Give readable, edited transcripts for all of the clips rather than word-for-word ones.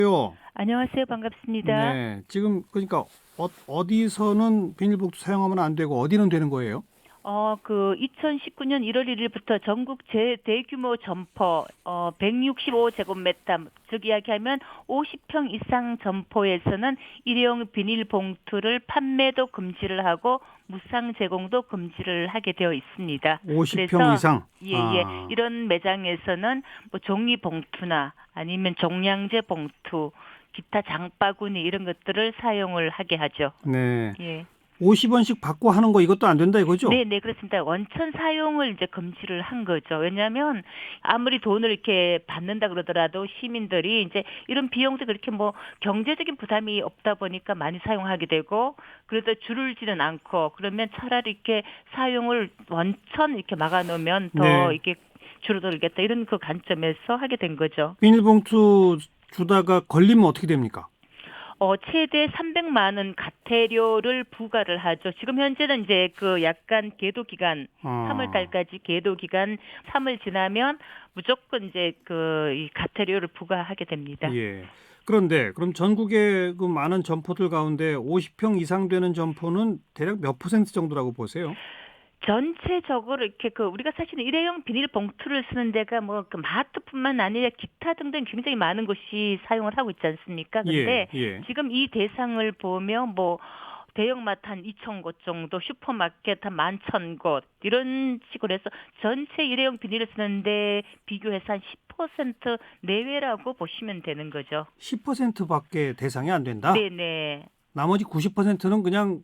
요. 안녕하세요. 반갑습니다. 네, 지금 그러니까 어디서는 비닐봉투 사용하면 안 되고 어디는 되는 거예요? 2019년 1월 1일부터 전국 대규모 점포, 165제곱미터, 즉 이야기하면 50평 이상 점포에서는 일회용 비닐봉투를 판매도 금지를 하고 무상 제공도 금지를 하게 되어 있습니다. 50평 그래서 이상. 예, 이런 매장에서는 뭐 종이봉투나 아니면 종량제 봉투, 기타 장바구니 이런 것들을 사용을 하게 하죠. 네. 예. 50원씩 받고 하는 거 이것도 안 된다 이거죠? 네, 네, 그렇습니다. 원천 사용을 이제 금지를 한 거죠. 왜냐하면 아무리 돈을 이렇게 받는다 그러더라도 시민들이 이제 이런 비용도 그렇게 뭐 경제적인 부담이 없다 보니까 많이 사용하게 되고 그래도 줄을 지는 않고 그러면 차라리 이렇게 사용을 원천 이렇게 막아놓으면 더 네. 이렇게 줄어들겠다 이런 그 관점에서 하게 된 거죠. 비닐봉투 주다가 걸리면 어떻게 됩니까? 최대 300만 원 과태료를 부과를 하죠. 지금 현재는 이제 그 약간 계도 기간 3월 어, 달까지 계도 기간 3월 지나면 무조건 이제 그 이 과태료를 부과하게 됩니다. 예. 그런데 그럼 전국의 그 많은 점포들 가운데 50평 이상 되는 점포는 대략 몇 퍼센트 정도라고 보세요? 전체적으로 이렇게 그 우리가 사실은 일회용 비닐 봉투를 쓰는 데가 뭐 그 마트뿐만 아니라 기타 등등 굉장히 많은 곳이 사용을 하고 있지 않습니까? 예, 근데 예. 지금 이 대상을 보면 뭐 대형마트 한 2천 곳 정도, 슈퍼마켓 한 11,000곳 이런 식으로 해서 전체 일회용 비닐을 쓰는데 비교해서 한 10% 내외라고 보시면 되는 거죠. 10%밖에 대상이 안 된다? 네네. 나머지 90%는 그냥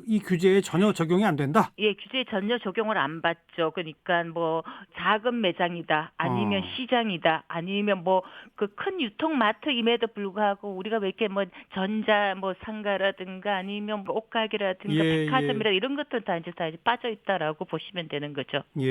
이 규제에 전혀 적용이 안 된다. 예, 규제에 전혀 적용을 안 받죠. 그러니까 뭐 작은 매장이다, 아니면 어, 시장이다, 아니면 뭐 그 큰 유통마트임에도 불구하고 우리가 왜 이렇게 뭐 전자 뭐 상가라든가 아니면 뭐 예, 옷가게라든가 예, 백화점이라 이런 것들 다 이제 빠져 있다라고 보시면 되는 거죠. 예.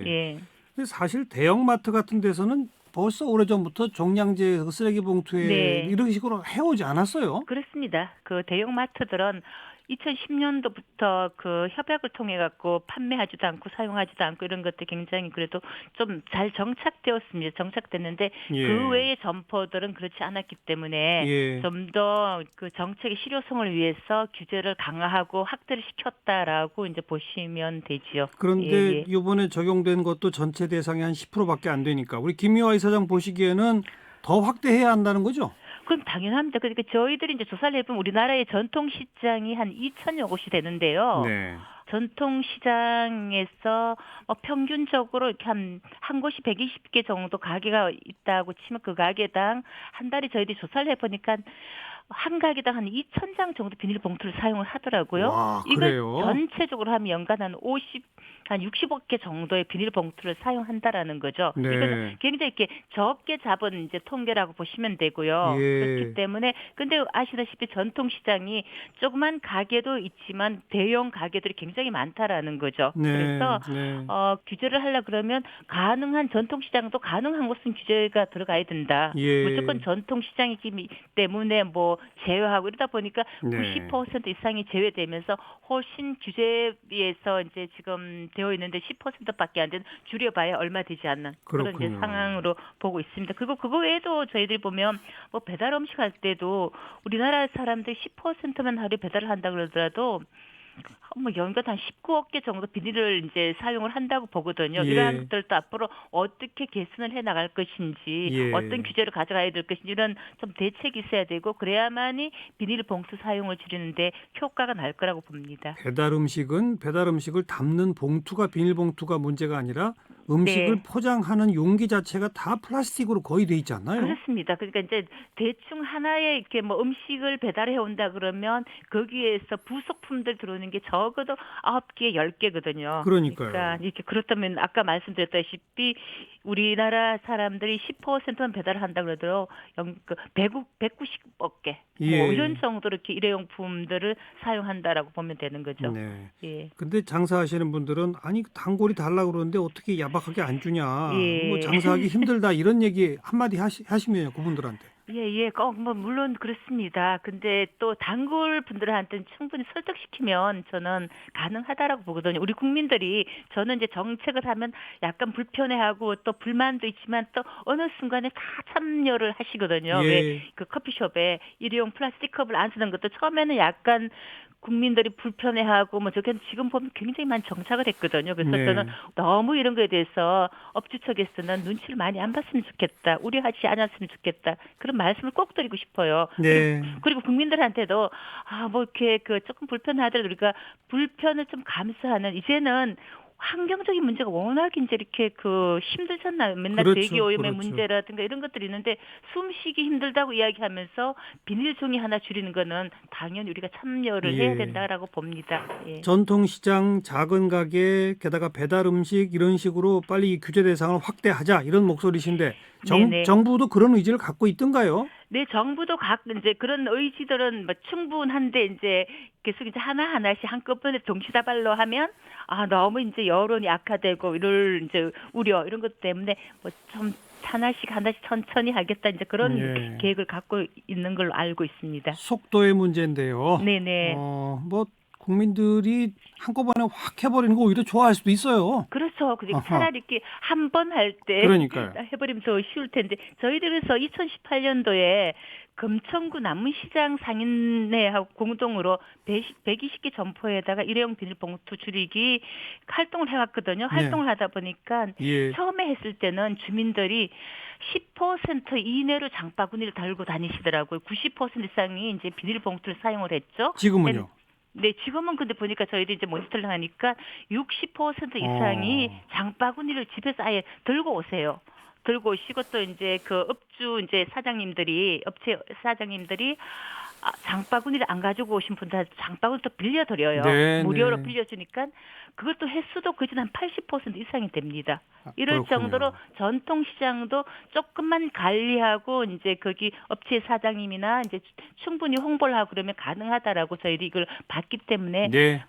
예. 근데 사실 대형마트 같은 데서는 벌써 오래전부터 종량제 그 쓰레기 봉투에 네. 이런 식으로 해오지 않았어요? 그렇습니다. 그 대형마트들은 2010년도부터 그 협약을 통해 갖고 판매하지도 않고 사용하지도 않고 이런 것들 굉장히 그래도 좀 잘 정착되었습니다. 정착됐는데 그 예, 외의 점포들은 그렇지 않았기 때문에 예. 좀 더 그 정책의 실효성을 위해서 규제를 강화하고 확대를 시켰다라고 이제 보시면 되지요. 예, 그런데 예. 이번에 적용된 것도 전체 대상이 한 10%밖에 안 되니까 우리 김미화 이사장 보시기에는 더 확대해야 한다는 거죠? 그럼 당연합니다. 그러니까 저희들이 이제 조사를 해보면 우리나라의 전통시장이 한 2천여 곳이 되는데요. 네. 전통시장에서 평균적으로 이렇게 한 곳이 120개 정도 가게가 있다고 치면 그 가게당 한 달에 저희들이 조사를 해보니까 한 가게당 한 2,000장 정도 비닐봉투를 사용을 하더라고요. 와, 이걸 그래요? 전체적으로 하면 연간 한 60억 개 정도의 비닐봉투를 사용한다라는 거죠. 이거는 네. 굉장히 이렇게 적게 잡은 이제 통계라고 보시면 되고요. 그렇기 예. 때문에 근데 아시다시피 전통시장이 조그만 가게도 있지만 대형 가게들이 굉장히 많다라는 거죠. 네. 그래서 네. 규제를 하려 그러면 가능한 전통시장도 가능한 곳은 규제가 들어가야 된다. 무조건 예. 전통시장이기 때문에 뭐 제외하고 이러다 보니까 네. 90% 이상이 제외되면서 훨씬 규제에 비해서 이제 지금 되어 있는데 10%밖에 안 되는 줄여봐야 얼마 되지 않는 그런 이제 그렇군요. 상황으로 보고 있습니다. 그리고 그거 외에도 저희들이 보면 뭐 배달 음식 할 때도 우리나라 사람들 10%만 하루 배달을 한다 그러더라도 뭐 연간 한 19억 개 정도 비닐을 이제 사용을 한다고 보거든요. 이러한 예. 것들도 앞으로 어떻게 개선을 해 나갈 것인지, 어떤 예. 규제를 가져가야 될 것인지 이런 좀 대책이 있어야 되고 그래야만이 비닐 봉투 사용을 줄이는데 효과가 날 거라고 봅니다. 배달 음식을 담는 봉투가 비닐봉투가 문제가 아니라 음식을 네. 포장하는 용기 자체가 다 플라스틱으로 거의 돼 있지 않나요? 그렇습니다. 그러니까 이제 대충 하나에 이렇게 뭐 음식을 배달해 온다 그러면 거기에서 부속품들 들어오는 게 적어도 9개, 10개거든요. 그러니까 그러니까요. 이렇게 그렇다면 아까 말씀드렸다시피 우리나라 사람들이 10%만 배달을 한다 그러더라도 190억 개 뭐 이런 예. 정도로 이렇게 일회용품들을 사용한다라고 보면 되는 거죠. 네. 예. 근데 장사하시는 분들은 아니 단골이 달라고 그러는데 어떻게 야박하게 안 주냐. 뭐 예. 장사하기 힘들다 이런 얘기 한마디 하시면요, 그분들한테. 예. 뭐 물론 그렇습니다. 근데 또 단골 분들한테는 충분히 설득시키면 저는 가능하다라고 보거든요. 우리 국민들이 저는 이제 정책을 하면 약간 불편해하고 또 불만도 있지만 또 어느 순간에 다 참여를 하시거든요. 왜 예. 그 커피숍에 일회용 플라스틱 컵을 안 쓰는 것도 처음에는 약간 국민들이 불편해하고 뭐 저게 지금 보면 굉장히 많이 정착을 했거든요. 그래서 저는 네. 너무 이런 거에 대해서 업주 측에서는 눈치를 많이 안 봤으면 좋겠다. 우려하지 않았으면 좋겠다. 그런 말씀을 꼭 드리고 싶어요. 네. 그리고 국민들한테도 뭐 이렇게 그 조금 불편하더라도 우리가 불편을 좀 감수하는 이제는 환경적인 문제가 워낙 이제 이렇게 그 힘들잖아요. 맨날 대기 그렇죠. 오염의 그렇죠. 문제라든가 이런 것들이 있는데 숨 쉬기 힘들다고 이야기하면서 비닐 종이 하나 줄이는 거는 당연히 우리가 참여를 해야 예. 된다라고 봅니다. 예. 전통시장, 작은 가게, 게다가 배달 음식 이런 식으로 빨리 이 규제 대상을 확대하자 이런 목소리신데 네네. 정부도 그런 의지를 갖고 있던가요? 네, 정부도 각 이제 그런 의지들은 뭐 충분한데 이제 계속 이제 하나하나씩 한꺼번에 동시다발로 하면 너무 이제 여론이 악화되고 이럴 이제 우려 이런 것 때문에 뭐 좀 하나씩 천천히 하겠다 이제 그런 예. 계획을 갖고 있는 걸로 알고 있습니다. 속도의 문제인데요. 네네. 뭐 국민들이 한꺼번에 확 해버리는 거 오히려 좋아할 수도 있어요. 그렇죠. 그리고 아하. 차라리 이렇게 한 번 할 때 그러니까요. 해버리면 더 쉬울 텐데 저희들에서 2018년도에 금천구 남문시장 상인회하고 공동으로 120개 점포에다가 일회용 비닐봉투 줄이기 활동을 해왔거든요. 네. 활동을 하다 보니까 예. 처음에 했을 때는 주민들이 10% 이내로 장바구니를 달고 다니시더라고요. 90% 이상이 이제 비닐봉투를 사용을 했죠. 지금은요. 네, 지금은 근데 보니까 저희들이 이제 모니터를 하니까 60% 이상이 장바구니를 집에서 아예 들고 오세요. 들고 오시고 또 이제 그 업주 이제 업체 사장님들이 장바구니를 안 가지고 오신 분들한테 장바구니 또 빌려드려요. 네, 무료로 네. 빌려주니까 그것도 횟수도 거진 한 80% 이상이 됩니다. 이럴 그렇군요. 정도로 전통시장도 조금만 관리하고 이제 거기 업체 사장님이나 이제 충분히 홍보를 하고 그러면 가능하다라고 저희들이 이걸 봤기 때문에 네.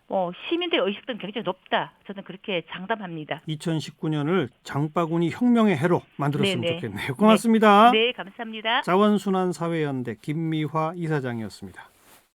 시민들의 의식도 굉장히 높다. 저는 그렇게 장담합니다. 2019년을 장바구니 혁명의 해로 만들었으면 네네. 좋겠네요. 고맙습니다. 네, 감사합니다. 자원순환사회연대 김미화 이사장이었습니다.